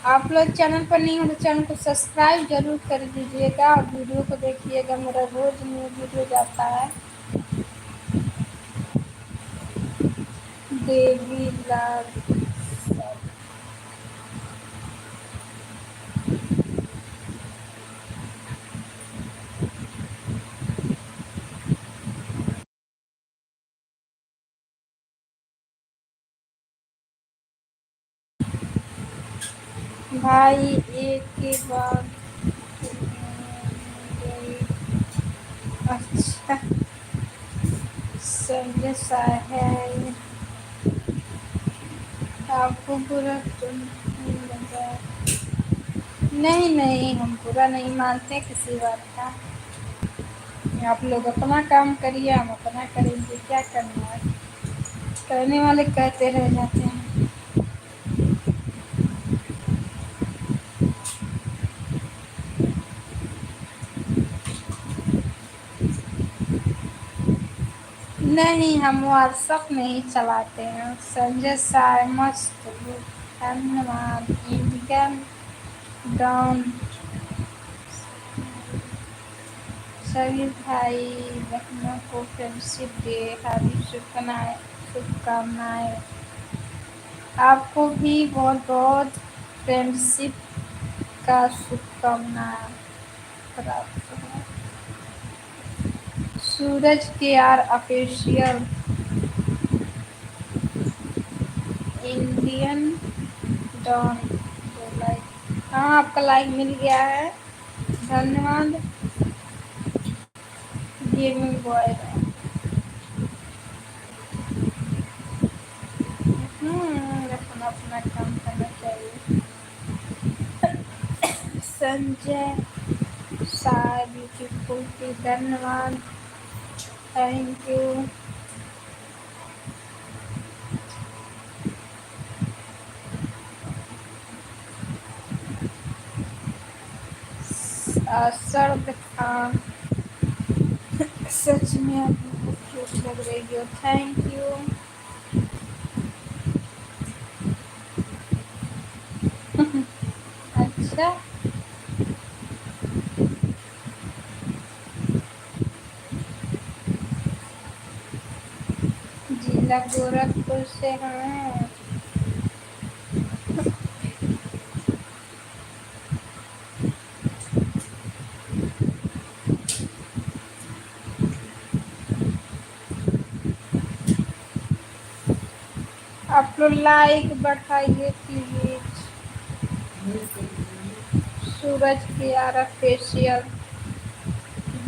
आप लोग चैनल पर नहीं हो तो चैनल को सब्सक्राइब जरूर कर दीजिएगा और वीडियो को देखिएगा। मेरा रोज न्यू वीडियो जाता है। देवी लाल भाई एक के बाद अच्छा संजय सा है। आपको बुरा तो नहीं लगा? नहीं नहीं, हम बुरा नहीं मानते किसी बात का। आप लोग अपना काम करिए, हम अपना करेंगे। क्या करना है, करने वाले कहते रह जाते हैं। नहीं, हम व्हाट्सअप नहीं चलाते हैं। संजय साय मस्त लोग, धन्यवाद। इंडियन डाउन सभी भाई बहनों को फ्रेंडशिप डे हार्दिक शुभकामनाएं। आपको भी बहुत बहुत फ्रेंडशिप का शुभकामनाएं प्राप्त हो। सूरज के आर ऑफिशियल इंडियन डॉन को लाइक। हाँ, आपका लाइक मिल गया है, धन्यवाद। गेमिंग बॉय अपना अपना काम करना चाहिए। संजय साय ब्यूटीफुल की धन्यवाद, थैंक यू। सर्द खान सच में आप बहुत क्यूट लग रही हो, थैंक यू। अच्छा, जिला गोरखपुर से हैं। आप लोग लाइक बढ़ाइए प्लीज। सूरज की आर फेशियल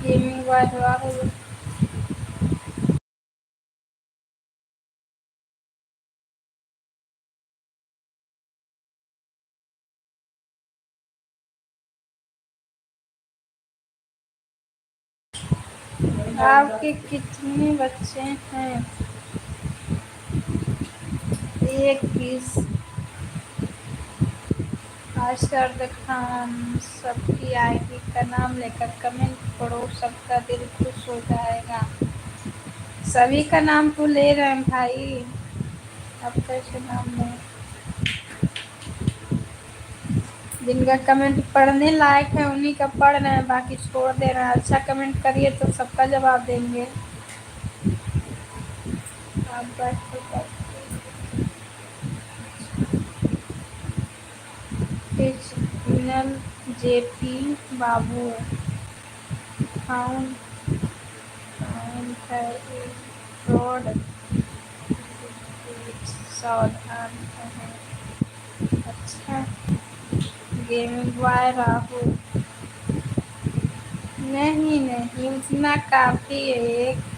गेमिंग वाह। आपके कितने बच्चे हैं? एक पीस। अरशद खान सबकी आईडी का नाम लेकर कमेंट करो, सबका दिल खुश हो जाएगा। सभी का नाम तो ले रहे हैं भाई, अब कैसे नाम लें? जिनका कमेंट पढ़ने लायक है उन्हीं का पढ़ रहे हैं, बाकी छोड़ दे रहे हैं। अच्छा कमेंट करिए तो सबका जवाब देंगे। आप बैठो सिग्नल जेपी बाबू फाउंड रोड सावधान है। अच्छा, गेमिंग बॉय राहुल नहीं नहीं, उतना काफी है। एक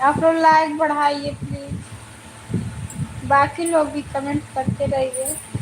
आप लोग लाइक बढ़ाइए प्लीज, बाकी लोग भी कमेंट करते रहिए।